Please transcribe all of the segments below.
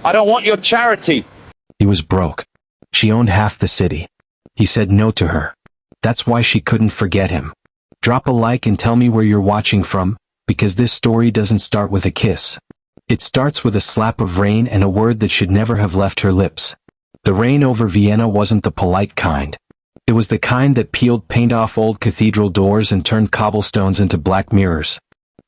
I don't want your charity. He was broke. She owned half the city. He said no to her. That's why she couldn't forget him. Drop a like and tell me where you're watching from, because this story doesn't start with a kiss. It starts with a slap of rain and a word that should never have left her lips. The rain over Vienna wasn't the polite kind. It was the kind that peeled paint off old cathedral doors and turned cobblestones into black mirrors.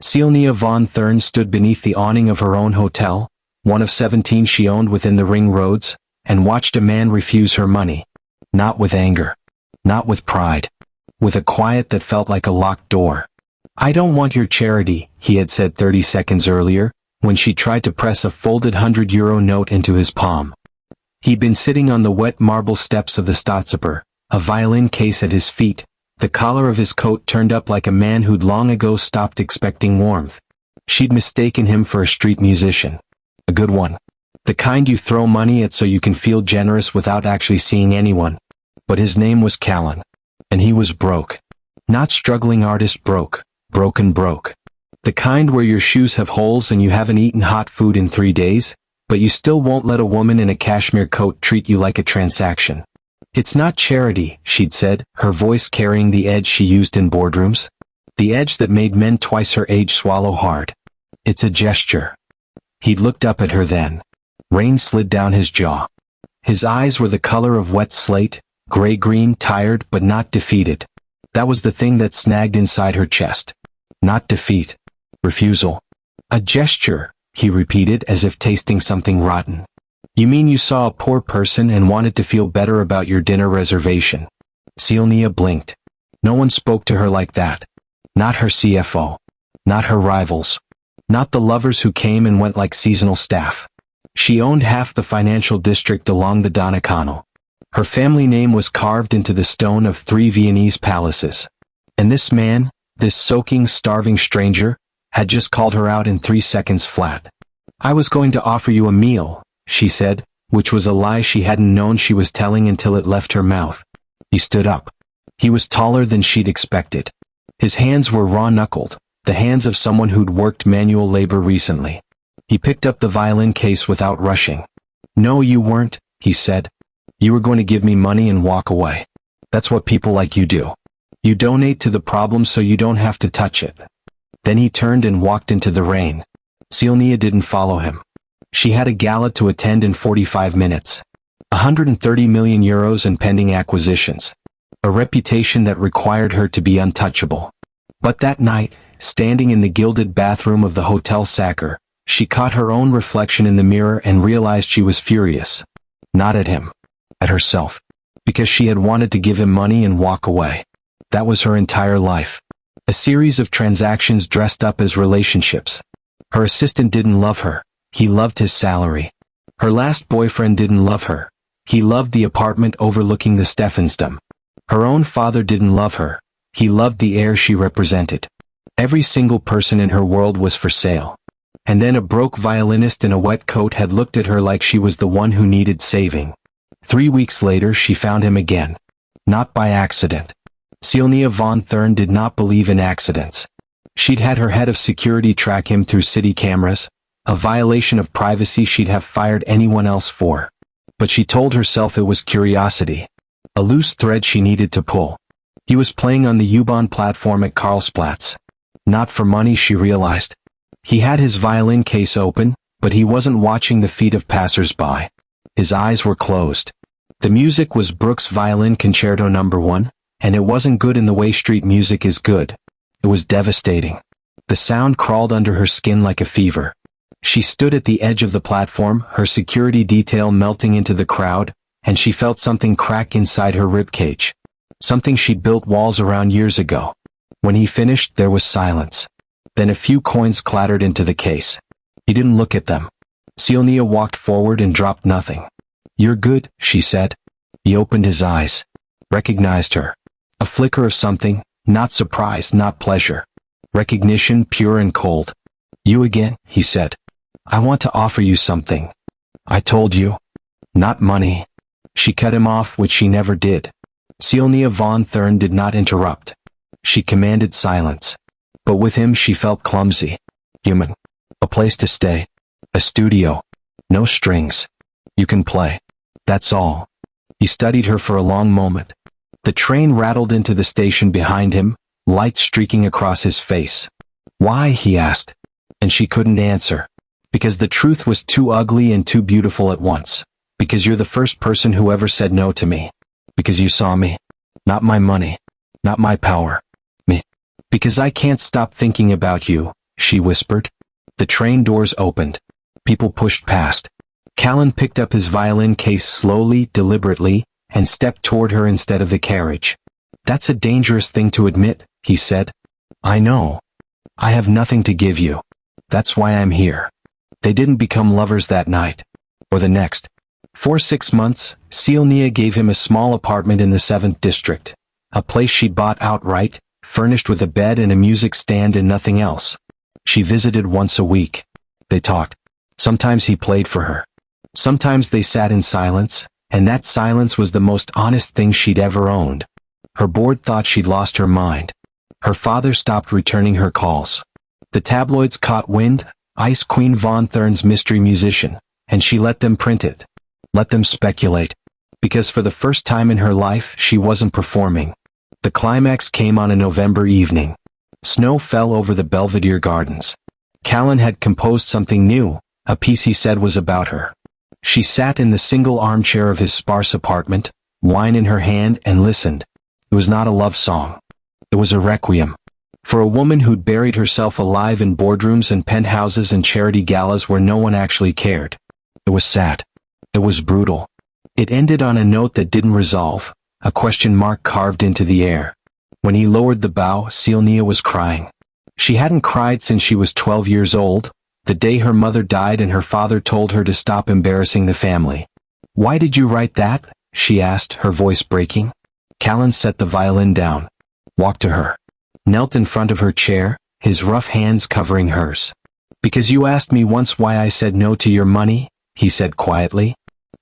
Celia von Thurn stood beneath the awning of her own hotel, one of 17 she owned within the ring roads, and watched a man refuse her money. Not with anger. Not with pride. With a quiet that felt like a locked door. I don't want your charity, he had said 30 seconds earlier, when she tried to press a folded €100 note into his palm. He'd been sitting on the wet marble steps of the Staatsoper, a violin case at his feet, the collar of his coat turned up like a man who'd long ago stopped expecting warmth. She'd mistaken him for a street musician. A good one. The kind you throw money at so you can feel generous without actually seeing anyone. But his name was Callan. And he was broke. Not struggling artist broke. Broke. The kind where your shoes have holes and you haven't eaten hot food in 3 days, but you still won't let a woman in a cashmere coat treat you like a transaction. It's not charity, she'd said, her voice carrying the edge she used in boardrooms. The edge that made men twice her age swallow hard. It's a gesture. He'd looked up at her then. Rain slid down his jaw. His eyes were the color of wet slate, gray-green, tired but not defeated. That was the thing that snagged inside her chest. Not defeat. Refusal. A gesture, he repeated as if tasting something rotten. You mean you saw a poor person and wanted to feel better about your dinner reservation? Celia blinked. No one spoke to her like that. Not her CFO. Not her rivals. Not the lovers who came and went like seasonal staff. She owned half the financial district along the Donau. Her family name was carved into the stone of 3 Viennese palaces. And this man, this soaking, starving stranger, had just called her out in 3 seconds flat. I was going to offer you a meal, she said, which was a lie she hadn't known she was telling until it left her mouth. He stood up. He was taller than she'd expected. His hands were raw-knuckled, the hands of someone who'd worked manual labor recently. He picked up the violin case without rushing. No, you weren't, he said. You were going to give me money and walk away. That's what people like you do. You donate to the problem so you don't have to touch it. Then he turned and walked into the rain. Celia didn't follow him. She had a gala to attend in 45 minutes. 130 million euros in pending acquisitions. A reputation that required her to be untouchable. But that night, standing in the gilded bathroom of the Hotel Sacher, she caught her own reflection in the mirror and realized she was furious. Not at him. At herself. Because she had wanted to give him money and walk away. That was her entire life. A series of transactions dressed up as relationships. Her assistant didn't love her. He loved his salary. Her last boyfriend didn't love her. He loved the apartment overlooking the Stephansdom. Her own father didn't love her. He loved the air she represented. Every single person in her world was for sale. And then a broke violinist in a wet coat had looked at her like she was the one who needed saving. 3 weeks later she found him again. Not by accident. Celia von Thurn did not believe in accidents. She'd had her head of security track him through city cameras, a violation of privacy she'd have fired anyone else for. But she told herself it was curiosity. A loose thread she needed to pull. He was playing on the U-Bahn platform at Karlsplatz. Not for money, she realized. He had his violin case open, but he wasn't watching the feet of passers-by. His eyes were closed. The music was Bruch's Violin Concerto No. 1, and it wasn't good in the way street music is good. It was devastating. The sound crawled under her skin like a fever. She stood at the edge of the platform, her security detail melting into the crowd, and she felt something crack inside her ribcage. Something she'd built walls around years ago. When he finished, there was silence. Then a few coins clattered into the case. He didn't look at them. Celia walked forward and dropped nothing. You're good, she said. He opened his eyes. Recognized her. A flicker of something, not surprise, not pleasure. Recognition, pure and cold. You again, he said. I want to offer you something. I told you. Not money. She cut him off, which she never did. Celia von Thurn did not interrupt. She commanded silence. But with him she felt clumsy. Human. A place to stay. A studio. No strings. You can play. That's all. He studied her for a long moment. The train rattled into the station behind him, light streaking across his face. Why, he asked. And she couldn't answer. Because the truth was too ugly and too beautiful at once. Because you're the first person who ever said no to me. Because you saw me. Not my money. Not my power. Me. Because I can't stop thinking about you, she whispered. The train doors opened. People pushed past. Callan picked up his violin case slowly, deliberately, and stepped toward her instead of the carriage. That's a dangerous thing to admit, he said. I know. I have nothing to give you. That's why I'm here. They didn't become lovers that night. Or the next. For 6 months, Silnia gave him a small apartment in the 7th district. A place she'd bought outright, furnished with a bed and a music stand and nothing else. She visited once a week. They talked. Sometimes he played for her. Sometimes they sat in silence, and that silence was the most honest thing she'd ever owned. Her board thought she'd lost her mind. Her father stopped returning her calls. The tabloids caught wind, Ice Queen Von Thurn's mystery musician, and she let them print it. Let them speculate. Because for the first time in her life, she wasn't performing. The climax came on a November evening. Snow fell over the Belvedere Gardens. Callan had composed something new, a piece he said was about her. She sat in the single armchair of his sparse apartment, wine in her hand, and listened. It was not a love song. It was a requiem. For a woman who'd buried herself alive in boardrooms and penthouses and charity galas where no one actually cared. It was sad. It was brutal. It ended on a note that didn't resolve, a question mark carved into the air. When he lowered the bow, Silnia was crying. She hadn't cried since she was 12 years old, the day her mother died and her father told her to stop embarrassing the family. Why did you write that? She asked, her voice breaking. Callan set the violin down, walked to her, knelt in front of her chair, his rough hands covering hers. Because you asked me once why I said no to your money, he said quietly.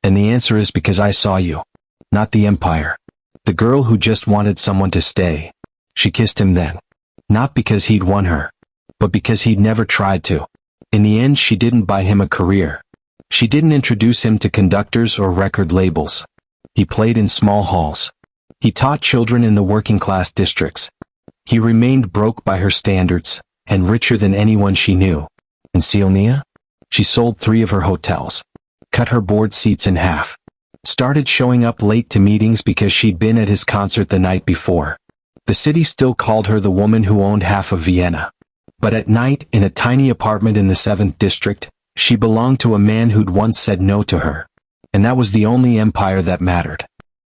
And the answer is because I saw you. Not the empire. The girl who just wanted someone to stay. She kissed him then. Not because he'd won her, but because he'd never tried to. In the end, she didn't buy him a career. She didn't introduce him to conductors or record labels. He played in small halls. He taught children in the working-class districts. He remained broke by her standards, and richer than anyone she knew. And Silnia? She sold 3 of her hotels. Cut her board seats in half. Started showing up late to meetings because she'd been at his concert the night before. The city still called her the woman who owned half of Vienna. But at night, in a tiny apartment in the 7th district, she belonged to a man who'd once said no to her. And that was the only empire that mattered.